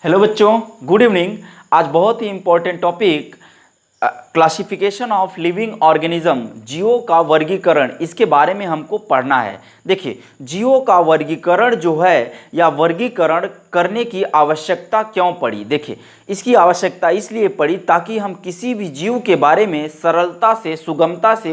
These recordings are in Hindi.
हेलो बच्चों, गुड इवनिंग। आज बहुत ही important topic classification of living organism, जीवों का वर्गीकरण, इसके बारे में हमको पढ़ना है। देखिए, जीवों का वर्गीकरण जो है या वर्गीकरण करने की आवश्यकता क्यों पड़ी। देखिए, इसकी आवश्यकता इसलिए पड़ी ताकि हम किसी भी जीव के बारे में सरलता से, सुगमता से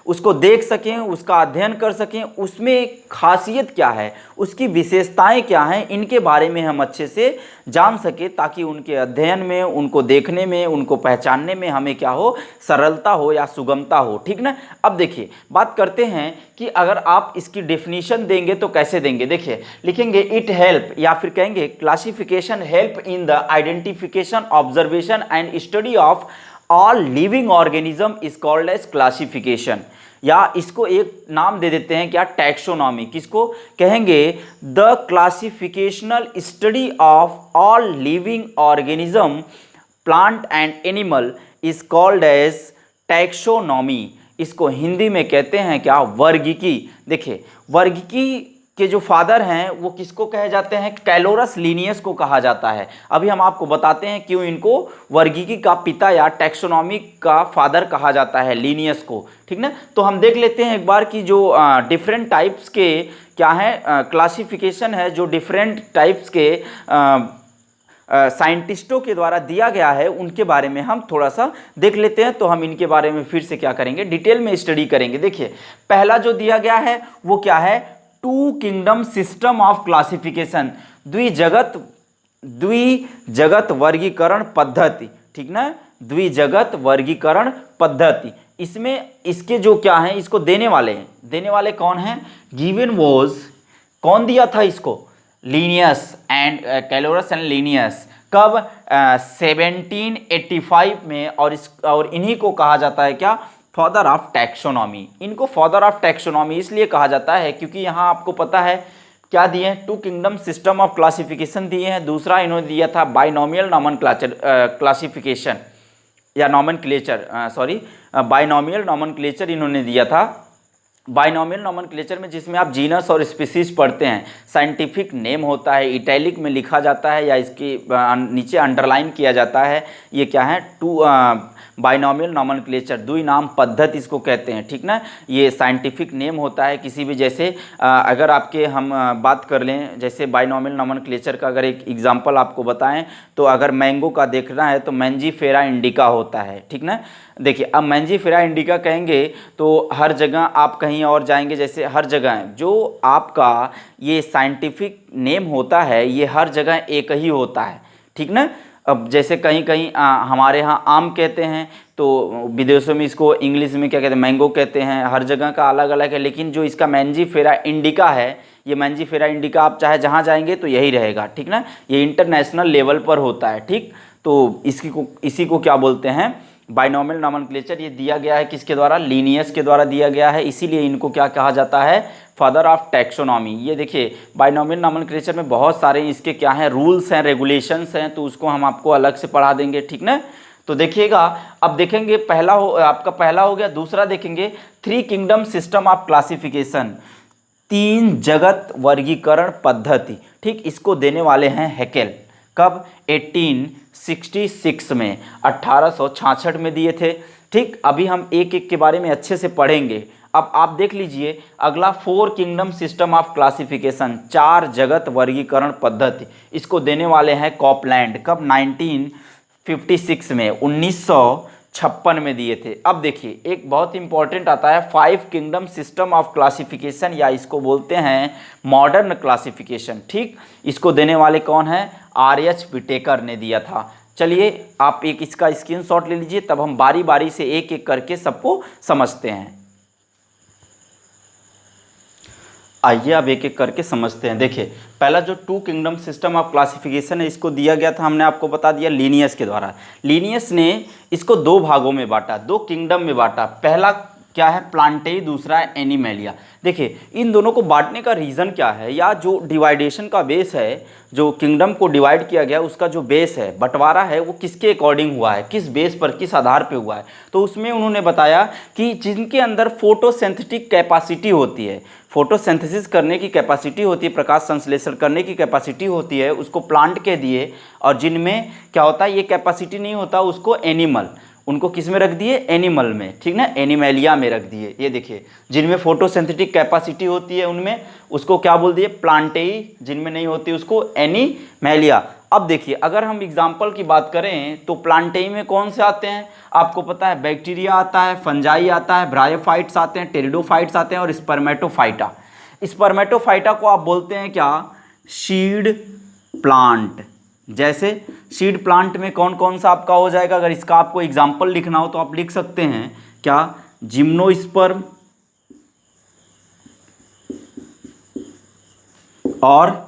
उसको देख सकें, उसका अध्ययन कर सकें, उसमें खासियत क्या है, उसकी विशेषताएं क्या हैं, इनके बारे में हम अच्छे से जान सकें, ताकि उनके अध्ययन में, उनको देखने में, उनको पहचानने में हमें क्या हो, सरलता हो या सुगमता हो। ठीक ना। अब देखिए, बात करते हैं कि अगर आप इसकी डेफिनेशन देंगे तो कैसे देंगे। देखिए, लिखेंगे इट हेल्प, या फिर कहेंगे classification help in the identification, observation and study of all living organism is called as classification, या इसको एक नाम दे देते हैं क्या, टैक्सोनॉमी। किसको कहेंगे? The classificational study of all living organism, plant and animal is called as taxonomy. इसको हिंदी में कहते हैं क्या, वर्गीकी। देखिए, वर्गीकी के जो फादर हैं वो किसको कहे जाते हैं? कैलोरस लीनियस को कहा जाता है। अभी हम आपको बताते हैं क्यों इनको वर्गीकी का पिता या टैक्सोनॉमी का फादर कहा जाता है, लीनियस को। ठीक ना। तो हम देख लेते हैं एक बार कि जो डिफरेंट टाइप्स के क्या है, क्लासिफिकेशन है, जो डिफरेंट टाइप्स के साइंटिस्टों के द्वारा दिया गया है, उनके बारे में हम थोड़ा सा देख लेते हैं। तो हम इनके बारे में फिर से क्या करेंगे, डिटेल में स्टडी करेंगे। देखिए, पहला जो दिया गया है वो क्या है, two kingdom system of classification, द्विजगत वर्गीकरण पद्धति। ठीक ना, द्विजगत वर्गीकरण पद्धति। इसमें इसके जो क्या है, इसको देने वाले कौन हैं? गिवन वॉज, कौन दिया था इसको? Linnaeus and Carolus and Linnaeus. कब? 1785 में। और इन्हीं को कहा जाता है क्या, फादर ऑफ टैक्सोनॉमी। इनको फादर ऑफ टैक्सोनॉमी इसलिए कहा जाता है क्योंकि यहाँ आपको पता है क्या दिए हैं, two kingdom system of classification दिए हैं। दूसरा इन्होंने दिया था बाइनोमियल नॉमेनक्लेचर क्लासिफिकेशन, या नॉमेनक्लेचर, बाइनोमियल नॉमेनक्लेचर इन्होंने दिया था। बाइनोमियल नॉमेनक्लेचर में जिसमें आप जीनस और स्पीसीज पढ़ते हैं, साइंटिफिक नेम होता है, इटैलिक में लिखा जाता है या इसके नीचे अंडरलाइन किया जाता है। ये क्या है, बाइनोमियल नॉमेनक्लेचर, द्विनाम पद्धति इसको कहते हैं। ठीक ना। ये साइंटिफिक नेम होता है किसी भी, जैसे अगर आपके हम बात कर लें, जैसे बाइनोमियल नॉमेनक्लेचर का अगर एक एग्जांपल आपको बताएं, तो अगर मैंगो का देखना है तो मैंजीफेरा इंडिका होता है। ठीक ना। देखिए, अब मैंजीफेरा इंडिका कहेंगे तो हर जगह आप कहीं और जाएंगे, जैसे हर जगह जो आपका ये साइंटिफिक नेम होता है, ये हर जगह एक ही होता है। ठीक ना। अब जैसे कहीं कहीं हमारे यहाँ आम कहते हैं, तो विदेशों में इसको इंग्लिश में क्या कहते हैं, मैंगो कहते हैं। हर जगह का अलग अलग है, लेकिन जो इसका मैंजीफेरा इंडिका है, ये मैंजीफेरा इंडिका आप चाहे जहाँ जाएंगे तो यही रहेगा। ठीक ना। ये इंटरनेशनल लेवल पर होता है। ठीक, तो इसी को क्या बोलते हैं, बाइनोमियल नॉमेनक्लेचर। ये दिया गया है किसके द्वारा? लीनियस के द्वारा दिया गया है, इसीलिए इनको क्या कहा जाता है, फादर ऑफ टैक्सोनॉमी। ये देखिए, बाइनोमियल नॉमेनक्लेचर में बहुत सारे इसके क्या हैं, रूल्स हैं, रेगुलेशंस हैं, तो उसको हम आपको अलग से पढ़ा देंगे। ठीक ना। तो देखिएगा, अब देखेंगे आपका पहला हो गया। दूसरा देखेंगे three kingdom system of classification, तीन जगत वर्गीकरण पद्धति। ठीक, इसको देने वाले हैं हैकेल। कब? 1866 में, 1866 में दिए थे। ठीक, अभी हम एक एक के बारे में अच्छे से पढ़ेंगे। अब आप देख लीजिए अगला, four kingdom system of classification, चार जगत वर्गीकरण पद्धति, इसको देने वाले हैं कॉपलैंड। कब? 1956 में, 1956 में दिए थे। अब देखिए, एक बहुत इंपॉर्टेंट आता है five kingdom system of classification, या इसको बोलते हैं मॉडर्न क्लासिफिकेशन। ठीक, इसको देने वाले कौन है? आर.एच. विटेकर ने दिया था। चलिए, आप एक इसका स्क्रीनशॉट ले लीजिए, तब हम बारी बारी से एक एक करके सबको समझते हैं। आइए अब एक एक करके समझते हैं। देखिए, पहला जो two kingdom system of classification है, इसको दिया गया था, हमने आपको बता दिया, लीनियस के द्वारा। लीनियस ने इसको दो भागों में बांटा, दो किंगडम में बांटा। पहला क्या है, प्लांटेई, दूसरा है एनिमेलिया। देखिए इन दोनों को बांटने का रीज़न क्या है, या जो डिवाइडेशन का बेस है, जो किंगडम को डिवाइड किया गया उसका जो बेस है, बंटवारा है, वो किसके अकॉर्डिंग हुआ है, किस बेस पर, किस आधार पे हुआ है। तो उसमें उन्होंने बताया कि जिनके अंदर फोटोसिंथेटिक कैपेसिटी होती है, फोटोसिंथेसिस करने की कैपेसिटी होती है, प्रकाश संश्लेषण करने की कैपेसिटी होती है, उसको प्लांट के दिए। और जिनमें क्या होता है, ये कैपेसिटी नहीं होता, उसको एनिमल, उनको किस में रख दिए, एनिमल में, ठीक ना, एनिमेलिया में रख दिए। ये देखिए जिनमें फोटोसिंथेटिक कैपेसिटी होती है उनमें उसको क्या बोल दिए, प्लांटेई, जिनमें नहीं होती उसको एनिमेलिया। अब देखिए अगर हम एग्जाम्पल की बात करें तो प्लांटेई में कौन से आते हैं, आपको पता है बैक्टीरिया आता है, फंजाई आता है, ब्रायोफाइट्स आते हैं, टेरिडोफाइट्स आते हैं और स्पर्मेटोफाइटा। स्पर्मेटोफाइटा को आप बोलते हैं क्या, सीड प्लांट। जैसे सीड प्लांट में कौन कौन सा आपका हो जाएगा, अगर इसका आपको एग्जाम्पल लिखना हो तो आप लिख सकते हैं क्या, जिम्नोस्पर्म और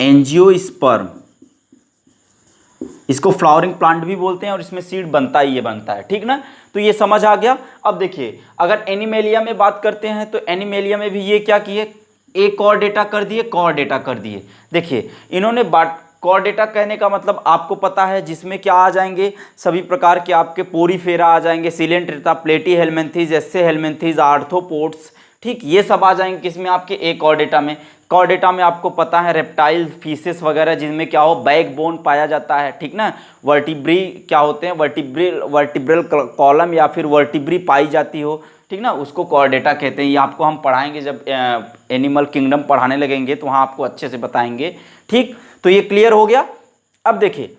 एंजियोस्पर्म। इसको फ्लावरिंग प्लांट भी बोलते हैं और इसमें सीड बनता ही ये बनता है, ठीक ना। तो ये समझ आ गया। अब देखिए अगर एनिमेलिया में बात करते हैं तो एनिमेलिया में भी ये क्या किए, एक और डेटा कर दिए, कॉर डेटा कर दिए। देखिए इन्होंने कॉर डेटा कहने का मतलब आपको पता है, जिसमें क्या आ जाएंगे, सभी प्रकार के आपके पोरीफेरा आ जाएंगे, सिलेंट्रेटा, प्लेटी हेलमिंथीज, एस्से हेलमिंथीज, आर्थ्रोपोड्स, ठीक, ये सब आ जाएंगे किसमें, आपके एक कॉर डेटा में। कॉर डेटा में आपको पता है रेप्टाइल, फीसेस वगैरह, जिनमें क्या हो, बैकबोन पाया जाता है, ठीक ना। वर्टिब्री क्या होते हैं, वर्टिब्रल कॉलम या फिर वर्टिब्री पाई जाती हो, ठीक ना, उसको कॉर डेटा कहते हैं। ये आपको हम पढ़ाएंगे जब एनिमल किंगडम पढ़ाने लगेंगे तो वहाँ आपको अच्छे से बताएंगे, ठीक। तो ये क्लियर हो गया। अब देखिए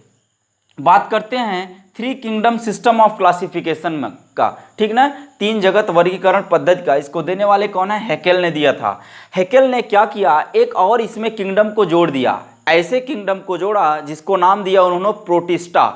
बात करते हैं three kingdom system of classification का, ठीक ना, तीन जगत वर्गीकरण पद्धति का। इसको देने वाले कौन है, हैकेल ने दिया था। हैकेल ने क्या किया, एक और इसमें किंगडम को जोड़ दिया, ऐसे किंगडम को जोड़ा जिसको नाम दिया उन्होंने प्रोटिस्टा।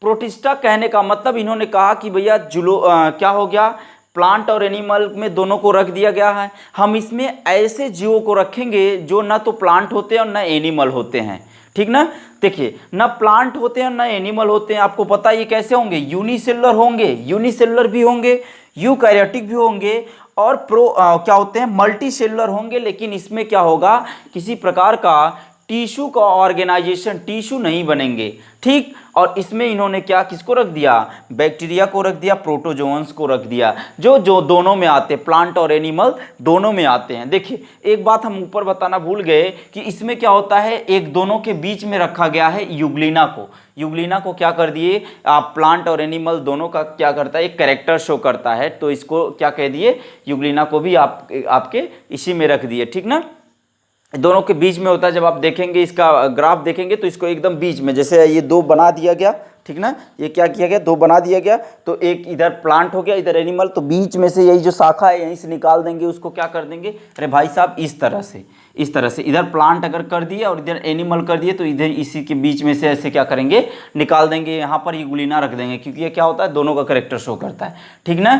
प्रोटिस्टा कहने का मतलब इन्होंने कहा कि भैया क्या हो गया, प्लांट और एनिमल में दोनों को रख दिया गया है, हम इसमें ऐसे जीवों को रखेंगे जो ना तो प्लांट होते हैं और ना एनिमल होते हैं, ठीक ना। देखिए ना प्लांट होते हैं ना एनिमल होते हैं, आपको पता है ये कैसे होंगे, यूनिसेलुलर होंगे, यूनिसेलुलर भी होंगे, यूकैरियोटिक भी होंगे और क्या होते हैं, मल्टी सेलुलर होंगे। लेकिन इसमें क्या होगा, किसी प्रकार का टिश्यू का ऑर्गेनाइजेशन, टिश्यू नहीं बनेंगे, ठीक। और इसमें इन्होंने क्या, किसको रख दिया, बैक्टीरिया को रख दिया, प्रोटोजोअन्स को रख दिया, जो दोनों में आते हैं, प्लांट और एनिमल दोनों में आते हैं। देखिए एक बात हम ऊपर बताना भूल गए कि इसमें क्या होता है, एक दोनों के बीच में रखा गया है यूग्लिना को। यूग्लिना को क्या कर दिए आप, प्लांट और एनिमल दोनों का क्या करता है, एक कैरेक्टर शो करता है, तो इसको क्या कह दिए, यूग्लिना को भी आपके इसी में रख दिए, ठीक ना। दोनों के बीच में होता है, जब आप देखेंगे इसका ग्राफ देखेंगे तो इसको एकदम बीच में, जैसे ये दो बना दिया गया, ठीक ना, ये क्या किया गया, दो बना दिया गया, तो एक इधर प्लांट हो गया, इधर एनिमल, तो बीच में से यही जो शाखा है यहीं से निकाल देंगे, उसको क्या कर देंगे, अरे भाई साहब इस तरह से इधर प्लांट अगर कर दिए और इधर एनिमल कर दिए तो इधर इसी के बीच में से ऐसे क्या करेंगे, निकाल देंगे, यहाँ पर यूग्लिना रख देंगे, क्योंकि ये क्या होता है, दोनों का कैरेक्टर शो करता है, ठीक ना।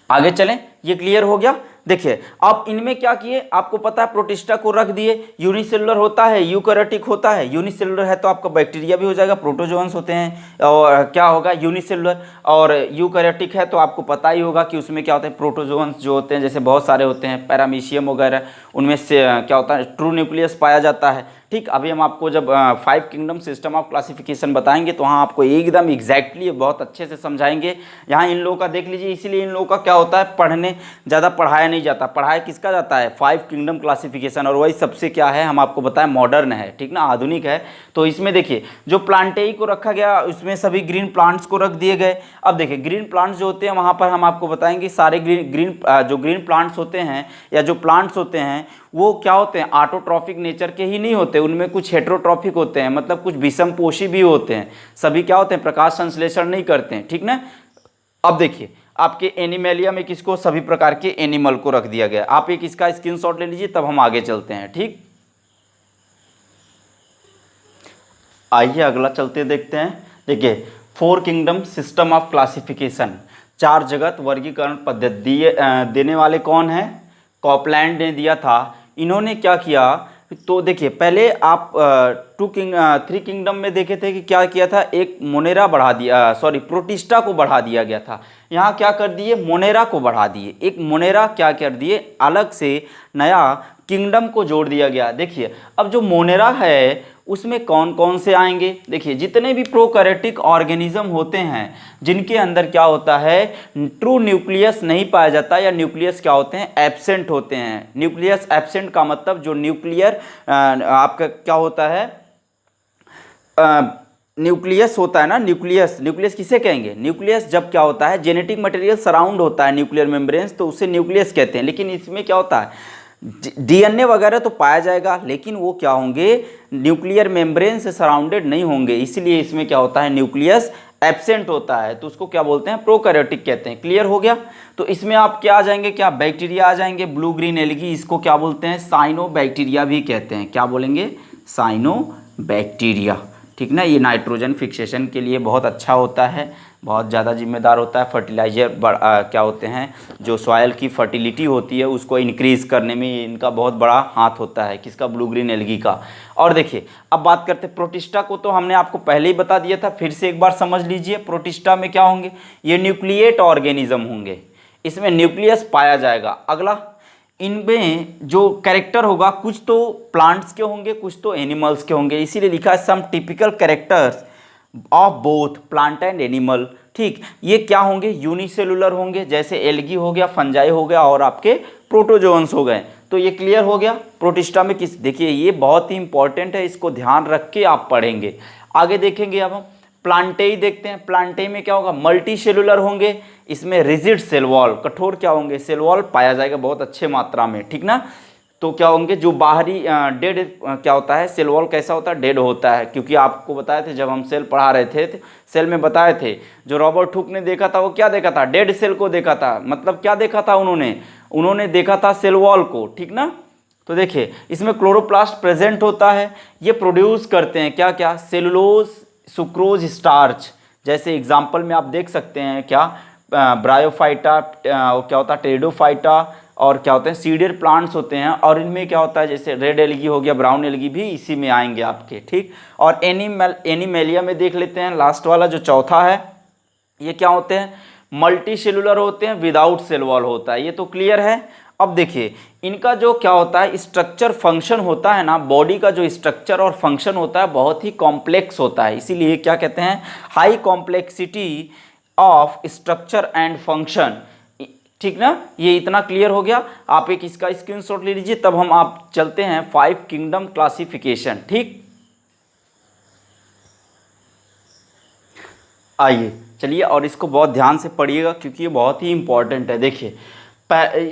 आगे चलें, ये क्लियर हो गया। देखिए अब इनमें क्या किए, आपको पता है प्रोटिस्टा को रख दिए, यूनिसेलुलर होता है, यूकैरियोटिक होता है, यूनिसेलुलर है तो आपका बैक्टीरिया भी हो जाएगा, प्रोटोजोअन्स होते हैं, और क्या होगा यूनिसेलुलर, और यूकैरियोटिक है तो आपको पता ही होगा कि उसमें क्या होता है, प्रोटोजोअन्स जो होते हैं जैसे बहुत सारे होते हैं, पैरामीशियम वगैरह, उनमें से क्या होता है, ट्रू न्यूक्लियस पाया जाता है, ठीक। अभी हम आपको जब 5 किंगडम सिस्टम ऑफ क्लासिफिकेशन बताएंगे तो वहाँ आपको एकदम एग्जैक्टली बहुत अच्छे से समझाएंगे। यहाँ इन लोगों का देख लीजिए, इसीलिए इन लोगों का क्या होता है, पढ़ने ज़्यादा पढ़ाया नहीं जाता, पढ़ाया किसका जाता है, 5 किंगडम क्लासिफिकेशन, और वही सबसे क्या है, हम आपको बताएं मॉडर्न है, ठीक ना, आधुनिक है। तो इसमें देखिए जो प्लांटेई को रखा गया उसमें सभी ग्रीन प्लांट्स को रख दिए गए। अब देखिए ग्रीन प्लांट्स जो होते हैं वहाँ पर हम आपको बताएंगे सारे ग्रीन प्लांट्स होते हैं या जो प्लांट्स होते हैं वो क्या होते हैं, ऑटोट्रॉफिक नेचर के ही नहीं होते, उनमें कुछ हेटेरोट्रॉफिक होते हैं, मतलब कुछ विषमपोषी भी होते हैं, सभी क्या होते हैं, प्रकाश संश्लेषण नहीं करते हैं, ठीक ना। अब देखिए आपके एनिमेलिया में किसको, सभी प्रकार के एनिमल को रख दिया गया। आप एक इसका स्क्रीनशॉट ले लीजिए, तब हम आगे चलते हैं, ठीक। आइए अगला चलते देखते हैं। देखिए 4 किंगडम सिस्टम ऑफ क्लासिफिकेशन, 4 जगत वर्गीकरण पद्धति देने वाले कौन है, कॉपलैंड ने दिया था। इन्होंने क्या किया, तो देखिए पहले आप थ्री किंगडम में देखे थे कि क्या किया था, एक मोनेरा बढ़ा दिया, सॉरी प्रोटिस्टा को बढ़ा दिया गया था। यहाँ क्या कर दिए, मोनेरा को बढ़ा दिए, एक मोनेरा क्या कर दिए, अलग से नया किंगडम को जोड़ दिया गया। देखिए अब जो मोनेरा है उसमें कौन कौन से आएंगे, देखिए जितने भी प्रोकैरियोटिक ऑर्गेनिज्म होते हैं जिनके अंदर क्या होता है, ट्रू न्यूक्लियस नहीं पाया जाता, या न्यूक्लियस क्या होते हैं, एब्सेंट होते हैं। न्यूक्लियस एब्सेंट का मतलब जो न्यूक्लियर आपका क्या होता है, न्यूक्लियस होता है ना, न्यूक्लियस, न्यूक्लियस किसे कहेंगे, न्यूक्लियस जब क्या होता है, जेनेटिक मटेरियल सराउंड होता है न्यूक्लियर मेम्ब्रेन्स, तो उसे न्यूक्लियस कहते हैं। लेकिन इसमें क्या होता है, डीएनए वगैरह तो पाया जाएगा, लेकिन वो क्या होंगे, न्यूक्लियर मेम्ब्रेन से सराउंडेड नहीं होंगे, इसलिए इसमें क्या होता है, न्यूक्लियस एब्सेंट होता है, तो उसको क्या बोलते हैं, प्रोकैरियोटिक कहते हैं। क्लियर हो गया। तो इसमें आप क्या आ जाएंगे, क्या बैक्टीरिया आ जाएंगे, ब्लू ग्रीन एल्गी, इसको क्या बोलते हैं, साइनोबैक्टीरिया भी कहते हैं। क्या बोलेंगे, साइनोबैक्टीरिया। ठीक ना, ये नाइट्रोजन फिक्सेशन के लिए बहुत अच्छा होता है, बहुत ज़्यादा जिम्मेदार होता है। फर्टिलाइजर क्या होते हैं, जो सॉयल की फर्टिलिटी होती है उसको इंक्रीज़ करने में इनका बहुत बड़ा हाथ होता है, किसका, ब्लू ग्रीन एल्गी का। और देखिए अब बात करते हैं प्रोटिस्टा को, तो हमने आपको पहले ही बता दिया था, फिर से एक बार समझ लीजिए। प्रोटिस्टा में क्या होंगे, ये न्यूक्लिएट ऑर्गेनिज्म होंगे, इसमें न्यूक्लियस पाया जाएगा। अगला, इनमें जो कैरेक्टर होगा कुछ तो प्लांट्स के होंगे, कुछ तो एनिमल्स के होंगे, इसीलिए लिखा है some typical characters of both plant and animal. ठीक, ये क्या होंगे, यूनिसेलुलर होंगे, जैसे एल्गी हो गया, फंजाई हो गया, और आपके प्रोटोजोन्स हो गए। तो ये क्लियर हो गया। प्रोटिस्टा में किस, देखिए ये बहुत ही इंपॉर्टेंट है, इसको ध्यान रख के आप पढ़ेंगे। आगे देखेंगे अब हम प्लांटेई देखते हैं। प्लांटेई में क्या होगा, मल्टी सेलुलर होंगे, इसमें रिजिड सेल वॉल, कठोर क्या होंगे, सेल वॉल पाया जाएगा बहुत अच्छे मात्रा में। ठीक ना, तो क्या होंगे, जो बाहरी डेड क्या होता है, सेल वॉल कैसा होता है, डेड होता है, क्योंकि आपको बताए थे जब हम सेल पढ़ा रहे थे, सेल में बताए थे, जो रॉबर्ट हुक ने देखा था वो क्या देखा था, डेड सेल को देखा था। मतलब क्या देखा था उन्होंने देखा था सेल वॉल को। ठीक ना, तो देखिए इसमें क्लोरोप्लास्ट प्रेजेंट होता है, ये प्रोड्यूस करते हैं क्या क्या, सेलुलोज, सुक्रोज, स्टार्च। जैसे एग्जाम्पल में आप देख सकते हैं क्या, ब्रायोफाइटा, क्या होता है, टेरिडोफाइटा, और क्या होते हैं, सीडियर प्लांट्स होते हैं, और इनमें क्या होता है, जैसे रेड एल्गी हो गया, ब्राउन एल्गी भी इसी में आएंगे आपके। ठीक, और एनिमेलिया में देख लेते हैं, लास्ट वाला जो चौथा है, ये क्या होते हैं, मल्टी सेलुलर होते हैं, विदाउट सेल वॉल होता है। ये तो क्लियर है। अब देखिए इनका जो क्या होता है, स्ट्रक्चर फंक्शन होता है ना, बॉडी का जो स्ट्रक्चर और फंक्शन होता है बहुत ही कॉम्प्लेक्स होता है, इसीलिए क्या कहते हैं, high complexity of structure and function. ठीक ना, ये इतना क्लियर हो गया। आप एक इसका स्क्रीनशॉट ले लीजिए, तब हम आप चलते हैं 5 किंगडम क्लासिफिकेशन। ठीक, आइए चलिए, और इसको बहुत ध्यान से पढ़िएगा क्योंकि ये बहुत ही इंपॉर्टेंट है। देखिए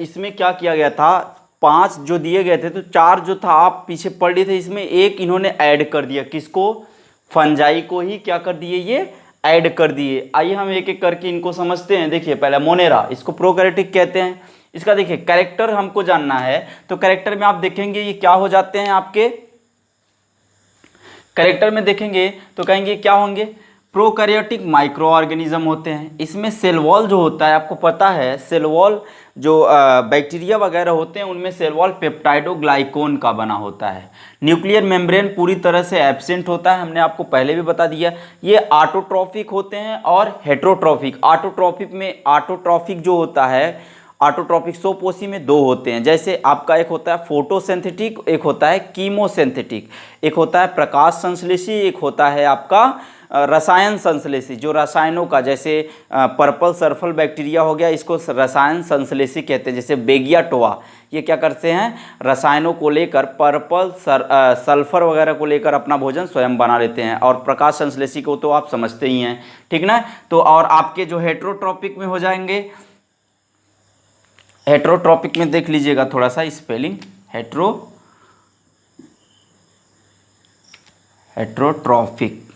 इसमें क्या किया गया था, 5 जो दिए गए थे, तो 4 जो था आप पीछे पढ़ लिए थे, इसमें एक इन्होंने ऐड कर दिया, किसको, फंजाई को ही क्या कर दिए, ये ऐड कर दिए। आइए हम एक एक करके इनको समझते हैं। देखिए पहले मोनेरा, इसको प्रोकैरियोटिक कहते हैं। इसका देखिए कैरेक्टर हमको जानना है, तो कैरेक्टर में आप देखेंगे ये क्या हो जाते हैं, आपके कैरेक्टर में देखेंगे तो कहेंगे क्या होंगे, प्रोकैरियोटिक माइक्रो ऑर्गेनिज्म होते हैं। इसमें सेल वॉल जो होता है, आपको पता है सेल वॉल जो बैक्टीरिया वगैरह होते हैं उनमें सेल वॉल पेप्टाइडोग्लाइकोन का बना होता है। न्यूक्लियर मेम्ब्रेन पूरी तरह से एब्सेंट होता है, हमने आपको पहले भी बता दिया। ये ऑटोट्रॉफिक होते हैं और हेट्रोट्रॉफिक। ऑटोट्रॉफिक में, ऑटोट्रॉफिक जो होता है, ऑटोट्रॉफिक सोपोसी में 2 होते हैं। जैसे आपका एक होता है फोटोसिंथेटिक, एक होता है कीमोसिंथेटिक, एक होता है प्रकाश संश्लेषी, एक होता है आपका रसायन संश्लेषी, जो रसायनों का, जैसे पर्पल सर्फल बैक्टीरिया हो गया, इसको रसायन संश्लेषी कहते हैं। जैसे बेगियाटोआ, ये क्या करते हैं, रसायनों को लेकर, पर्पल सल्फर वगैरह को लेकर अपना भोजन स्वयं बना लेते हैं। और प्रकाश संश्लेषी को तो आप समझते ही हैं। ठीक ना, तो और आपके जो हेट्रोट्रॉपिक में हो जाएंगे, हेट्रोट्रॉपिक में देख लीजिएगा थोड़ा सा स्पेलिंग, हेट्रोट्रॉपिक,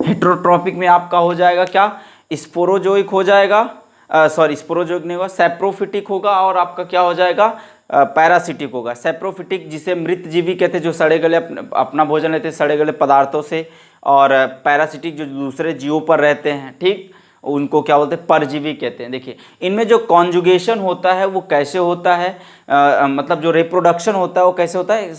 हेट्रोट्रॉपिक में आपका हो जाएगा क्या, स्पोरोजोइक हो जाएगा, स्पोरोजोइक नहीं होगा, सैप्रोफिटिक होगा, और आपका क्या हो जाएगा, पैरासिटिक होगा। सैप्रोफिटिक जिसे मृत जीवी कहते हैं, जो सड़े गले अपना भोजन लेते हैं सड़े गले पदार्थों से, और पैरासिटिक जो दूसरे जीवों पर रहते हैं। ठीक, उनको क्या बोलते हैं, परजीवी कहते हैं। देखिए इनमें जो कॉन्जुगेशन होता है वो कैसे होता है, मतलब जो रिप्रोडक्शन होता है वो कैसे होता है,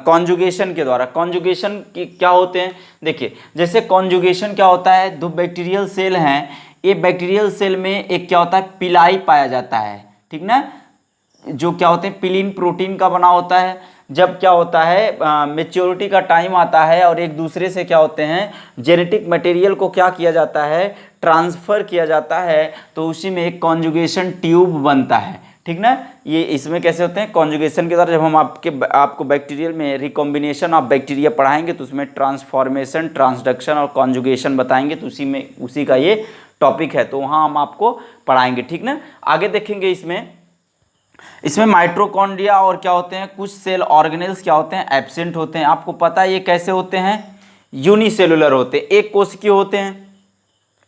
कॉन्जुगेशन के द्वारा। कॉन्जुगेशन क्या होते हैं, देखिए जैसे कॉन्जुगेशन क्या होता है, दो बैक्टीरियल सेल हैं, ये बैक्टीरियल सेल में एक क्या होता है, पिलाई पाया जाता है, ठीक ना, जो क्या होते हैं पिलिन प्रोटीन का बना होता है। जब क्या होता है मेच्योरिटी का टाइम आता है और एक दूसरे से क्या होते हैं जेनेटिक मटेरियल को क्या किया जाता है, ट्रांसफ़र किया जाता है, तो उसी में एक कॉन्जुगेशन ट्यूब बनता है, ठीक ना। ये इसमें कैसे होते हैं कॉन्जुगेशन के द्वारा। जब हम आपको बैक्टीरियल में रिकॉम्बिनेशन ऑफ बैक्टीरिया पढ़ाएंगे तो उसमें ट्रांसफॉर्मेशन, ट्रांसडक्शन और कॉन्जुगेशन बताएंगे, तो उसी का ये टॉपिक है, तो वहाँ हम आपको पढ़ाएंगे, ठीक ना। आगे देखेंगे इसमें माइटोकॉन्ड्रिया और क्या होते हैं, कुछ सेल ऑर्गेनेल्स क्या होते हैं, एब्सेंट होते हैं। आपको पता है ये कैसे होते हैं, यूनिसेलुलर होते हैं, एक कोशिकीय होते हैं।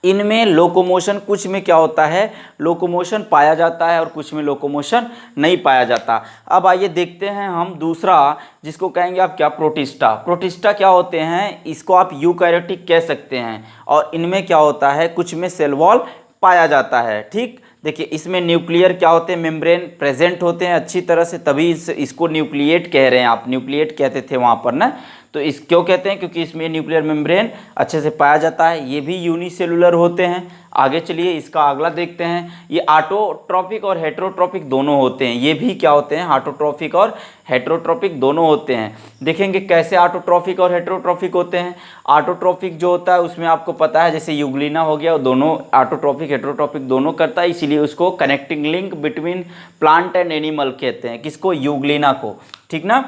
इनमें लोकोमोशन, कुछ में क्या होता है लोकोमोशन पाया जाता है और कुछ में लोकोमोशन नहीं पाया जाता। अब आइए देखते हैं हम दूसरा, जिसको कहेंगे आप क्या, प्रोटिस्टा। प्रोटिस्टा क्या होते हैं, इसको आप यूकैरियोटिक कह सकते हैं, और इनमें क्या होता है कुछ में सेल वॉल पाया जाता है, ठीक। देखिए इसमें न्यूक्लियर क्या होते हैं, मेम्ब्रेन प्रेजेंट होते हैं अच्छी तरह से, तभी इसको न्यूक्लिएट कह रहे हैं, आप न्यूक्लिएट कहते थे वहाँ पर ना, तो इस क्यों कहते हैं, क्योंकि इसमें न्यूक्लियर मेम्ब्रेन अच्छे से पाया जाता है। ये भी यूनिसेलुलर होते हैं। आगे चलिए इसका अगला देखते हैं, ये ऑटोट्रॉपिक और हेटेरोट्रॉपिक दोनों होते हैं। ये भी क्या होते हैं, ऑटोट्रॉपिक और हेटेरोट्रॉपिक दोनों होते हैं। देखेंगे कैसे ऑटोट्रॉपिक और हेटेरोट्रॉपिक होते हैं। ऑटोट्रॉपिक जो होता है उसमें आपको पता है जैसे यूग्लिना हो गया, वो दोनों ऑटोट्रॉपिक हेटेरोट्रॉपिक दोनों करता है, इसीलिए उसको connecting link between plant and animal कहते हैं, किसको, यूग्लिना को, ठीक ना।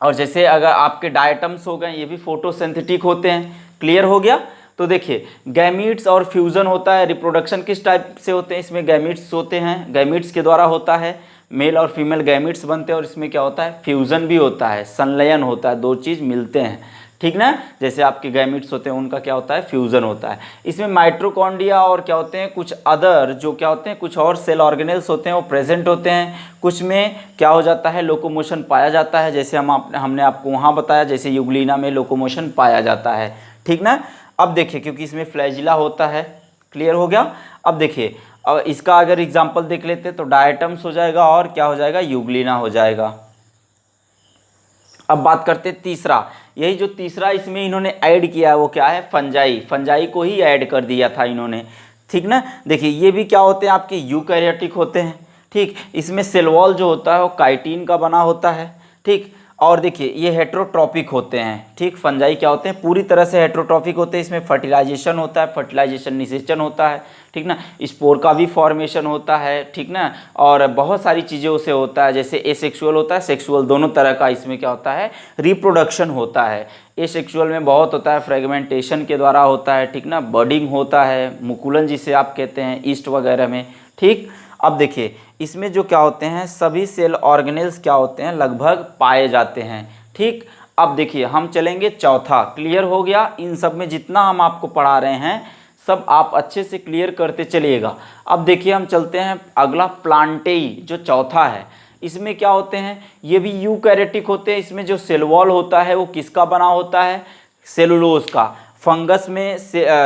और जैसे अगर आपके डायटम्स हो गए, ये भी फोटोसिंथेटिक होते हैं, क्लियर हो गया। तो देखिए गैमीट्स और फ्यूज़न होता है। रिप्रोडक्शन किस टाइप से होते हैं, इसमें गैमीट्स होते हैं, गैमीट्स के द्वारा होता है, मेल और फीमेल गैमीट्स बनते हैं, और इसमें क्या होता है फ्यूज़न भी होता है, संलयन होता है, दो चीज़ मिलते हैं, ठीक ना। जैसे आपके गैमीट्स होते हैं उनका क्या होता है फ्यूज़न होता है। इसमें माइटोकॉन्ड्रिया और क्या होते हैं कुछ अदर जो क्या होते हैं कुछ और सेल ऑर्गेनेल्स होते हैं वो प्रेजेंट होते हैं। कुछ में क्या हो जाता है लोकोमोशन पाया जाता है, जैसे हमने आपको वहाँ बताया, जैसे यूग्लिना में लोकोमोशन पाया जाता है, ठीक ना। अब देखिए क्योंकि इसमें फ्लैजिला होता है, क्लियर हो गया। अब देखिए अब इसका अगर एग्जाम्पल देख लेते तो डायटम्स हो जाएगा और क्या हो जाएगा यूग्लिना हो जाएगा। अब बात करते हैं तीसरा, यही जो तीसरा इसमें इन्होंने ऐड किया है वो क्या है, फंजाई। फंजाई को ही ऐड कर दिया था इन्होंने, ठीक ना। देखिए ये भी क्या होते हैं आपके यूकैरियोटिक होते हैं, ठीक। इसमें सेल वॉल जो होता है वो काइटिन का बना होता है, ठीक। और देखिए ये हेटेरोट्रॉपिक होते हैं, ठीक। फंजाई क्या होते हैं पूरी तरह से हेटेरोट्रॉपिक होते हैं। इसमें फर्टिलाइजेशन होता है, फर्टिलाइजेशन निषेचन होता है, ठीक ना। स्पोर का भी फॉर्मेशन होता है, ठीक ना। और बहुत सारी चीज़ों से होता है, जैसे एसेक्सुअल होता है, सेक्सुअल, दोनों तरह का इसमें क्या होता है रिप्रोडक्शन होता है। एसेक्सुअल में बहुत होता है फ्रेगमेंटेशन के द्वारा होता है, ठीक ना। बर्डिंग होता है, मुकुलन जिसे आप कहते हैं ईस्ट वगैरह में, ठीक। अब देखिए इसमें जो क्या होते हैं सभी सेल ऑर्गेनेल्स क्या होते हैं लगभग पाए जाते हैं, ठीक। अब देखिए हम चलेंगे चौथा, क्लियर हो गया। इन सब में जितना हम आपको पढ़ा रहे हैं सब आप अच्छे से क्लियर करते चलिएगा। अब देखिए हम चलते हैं अगला, प्लांटेई जो चौथा है। इसमें क्या होते हैं, ये भी यूकैरियोटिक होते हैं। इसमें जो सेल वॉल होता है वो किसका बना होता है, सेलुलोज का। फंगस में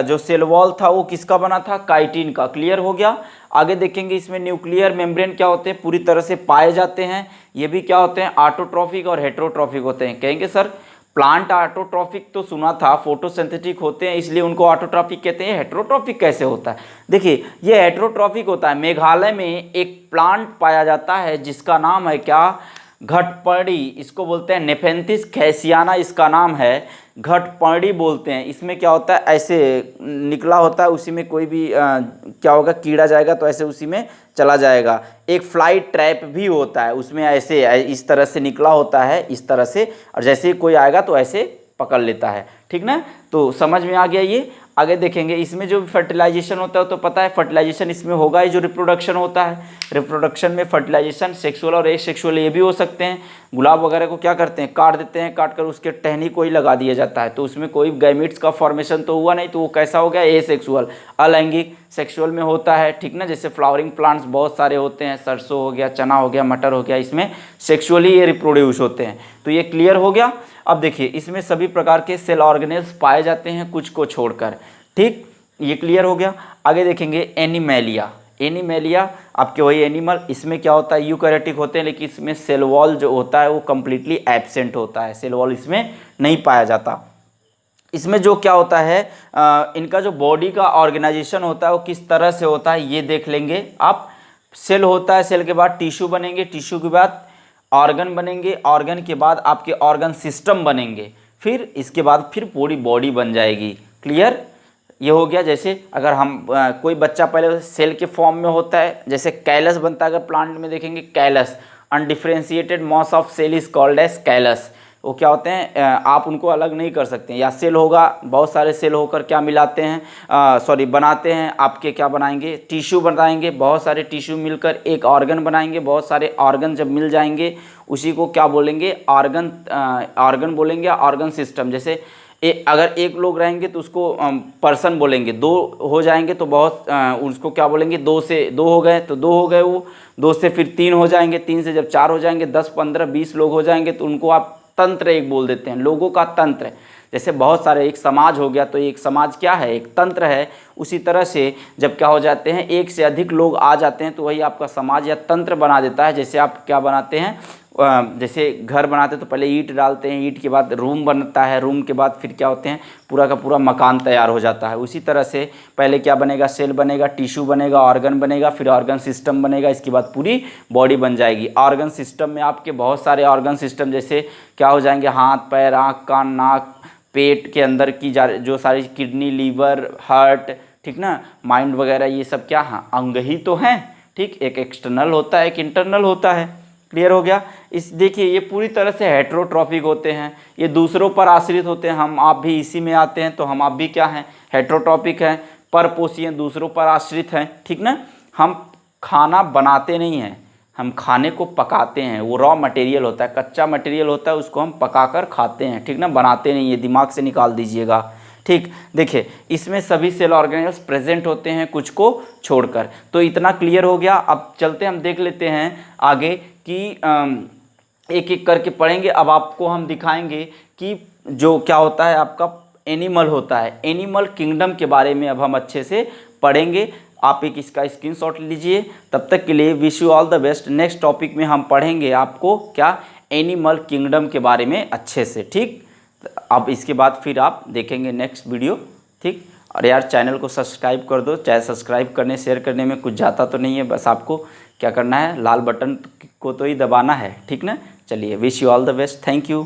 जो सेल वॉल था वो किसका बना था, काइटिन का, क्लियर हो गया। आगे देखेंगे इसमें न्यूक्लियर मेम्ब्रेन क्या होते हैं पूरी तरह से पाए जाते हैं। ये भी क्या होते हैं ऑटोट्रॉफिक और हेटेरोट्रॉफिक होते हैं। कहेंगे सर प्लांट ऑटोट्रॉफिक तो सुना था, फोटोसिंथेटिक होते हैं इसलिए उनको ऑटोट्रॉफिक कहते हैं, हेटेरोट्रॉफिक कैसे होता है। देखिए ये हेटेरोट्रॉफिक होता है। मेघालय में एक प्लांट पाया जाता है जिसका नाम है क्या, घटपर्णी, इसको बोलते हैं नेफेंथिस खैसियाना, इसका नाम है, घटपर्णी बोलते हैं। इसमें क्या होता है ऐसे निकला होता है, उसी में कोई भी क्या होगा कीड़ा जाएगा तो ऐसे उसी में चला जाएगा। एक फ्लाई ट्रैप भी होता है, उसमें ऐसे इस तरह से निकला होता है, इस तरह से, और जैसे ही कोई आएगा तो ऐसे पकड़ लेता है, ठीक ना। तो समझ में आ गया ये। आगे देखेंगे इसमें जो फर्टिलाइजेशन होता है तो पता है फर्टिलाइजेशन इसमें होगा ही, जो रिप्रोडक्शन होता है। रिप्रोडक्शन में फर्टिलाइजेशन सेक्सुअल और एसेक्सुअल ये भी हो सकते हैं। गुलाब वगैरह को क्या करते हैं काट देते हैं, काट कर उसके टहनी को ही लगा दिया जाता है, तो उसमें कोई गैमीट्स का फॉर्मेशन तो हुआ नहीं, तो वो कैसा हो गया एसेक्सुअल, अलैंगिक। सेक्सुअल में होता है, ठीक ना, जैसे फ्लावरिंग प्लांट्स बहुत सारे होते हैं, सरसों हो गया, चना हो गया, मटर हो गया, इसमें सेक्सुअली ये रिप्रोड्यूस होते हैं। तो ये क्लियर हो गया। अब देखिए इसमें सभी प्रकार के सेल ऑर्गेनेल्स पाए जाते हैं कुछ को छोड़कर, ठीक। ये क्लियर हो गया। आगे देखेंगे एनिमेलिया। एनिमेलिया आपके वही एनिमल, इसमें क्या होता है, यूकैरियोटिक होते हैं लेकिन इसमें सेल वॉल जो होता है वो कम्प्लीटली एब्सेंट होता है, सेल वॉल इसमें नहीं पाया जाता। इसमें जो क्या होता है इनका जो बॉडी का ऑर्गेनाइजेशन होता है वो किस तरह से होता है ये देख लेंगे आप। सेल होता है, सेल के बाद टिश्यू बनेंगे, टिश्यू के बाद ऑर्गन बनेंगे, ऑर्गन के बाद आपके ऑर्गन सिस्टम बनेंगे, फिर इसके बाद फिर पूरी बॉडी बन जाएगी। क्लियर, ये हो गया। जैसे अगर हम कोई बच्चा पहले सेल के फॉर्म में होता है, जैसे कैलस बनता है, अगर प्लांट में देखेंगे callus, undifferentiated mass of cell is called as callus. वो क्या होते हैं, आप उनको अलग नहीं कर सकते। या सेल होगा, बहुत सारे सेल होकर क्या मिलाते हैं, सॉरी बनाते हैं, आपके क्या बनाएंगे, टिश्यू बनाएंगे, बहुत सारे टिश्यू मिलकर एक ऑर्गन बनाएंगे, बहुत सारे ऑर्गन जब मिल जाएंगे उसी को क्या बोलेंगे, ऑर्गन बोलेंगे, ऑर्गन सिस्टम। जैसे अगर एक लोग रहेंगे तो उसको पर्सन बोलेंगे, दो हो जाएंगे तो बहुत उसको क्या बोलेंगे, दो से दो हो गए तो दो हो गए, वो दो से फिर तीन हो जाएंगे, तीन से जब चार हो जाएंगे, 10 15 20 लोग हो जाएंगे तो उनको आप तंत्र एक बोल देते हैं, लोगों का तंत्र। जैसे बहुत सारे, एक समाज हो गया तो एक समाज क्या है, एक तंत्र है। उसी तरह से जब क्या हो जाते हैं, एक से अधिक लोग आ जाते हैं तो वही आपका समाज या तंत्र बना देता है। जैसे आप क्या बनाते हैं, जैसे घर बनाते हैं तो पहले ईंट डालते हैं, ईंट के बाद रूम बनता है, रूम के बाद फिर क्या होते हैं, पूरा का पूरा मकान तैयार हो जाता है। उसी तरह से पहले क्या बनेगा, सेल बनेगा, टिश्यू बनेगा, ऑर्गन बनेगा, फिर ऑर्गन सिस्टम बनेगा, इसके बाद पूरी बॉडी बन जाएगी। ऑर्गन सिस्टम में आपके बहुत सारे ऑर्गन सिस्टम जैसे क्या हो जाएंगे, हाथ पैर आँख कान नाक, पेट के अंदर की जो सारी किडनी लीवर हार्ट, ठीक ना, माइंड वगैरह, ये सब क्या, हाँ अंग ही तो हैं। ठीक, एक एक्सटर्नल होता है, एक इंटरनल होता है। क्लियर हो गया। इस देखिए ये पूरी तरह से हेट्रोट्रॉपिक होते हैं, ये दूसरों पर आश्रित होते हैं। हम आप भी इसी में आते हैं, तो हम आप भी क्या हैं, हेट्रोट्रॉपिक हैं, परपोषी हैं, दूसरों पर आश्रित हैं। ठीक ना, हम खाना बनाते नहीं हैं, हम खाने को पकाते हैं। वो रॉ मटेरियल होता है, कच्चा मटेरियल होता है, उसको हम पकाकर खाते हैं। ठीक ना, बनाते नहीं, ये दिमाग से निकाल दीजिएगा। ठीक, देखिए इसमें सभी सेल ऑर्गेनेल्स प्रेजेंट होते हैं, कुछ को छोड़कर। तो इतना क्लियर हो गया। अब चलते हम देख लेते हैं आगे कि एक एक करके पढ़ेंगे। अब आपको हम दिखाएंगे कि जो क्या होता है आपका एनिमल होता है, एनिमल किंगडम के बारे में अब हम अच्छे से पढ़ेंगे। आप एक इसका स्क्रीनशॉट लीजिए। तब तक के लिए wish you all the best. Next topic में हम पढ़ेंगे आपको क्या, एनिमल किंगडम के बारे में अच्छे से। ठीक, अब इसके बाद फिर आप देखेंगे नेक्स्ट वीडियो। ठीक, और यार चैनल को सब्सक्राइब कर दो। चाहे सब्सक्राइब करने शेयर करने में कुछ जाता तो नहीं है, बस आपको क्या करना है, लाल बटन को तो ही दबाना है। ठीक ना, चलिए wish you all the best, thank you.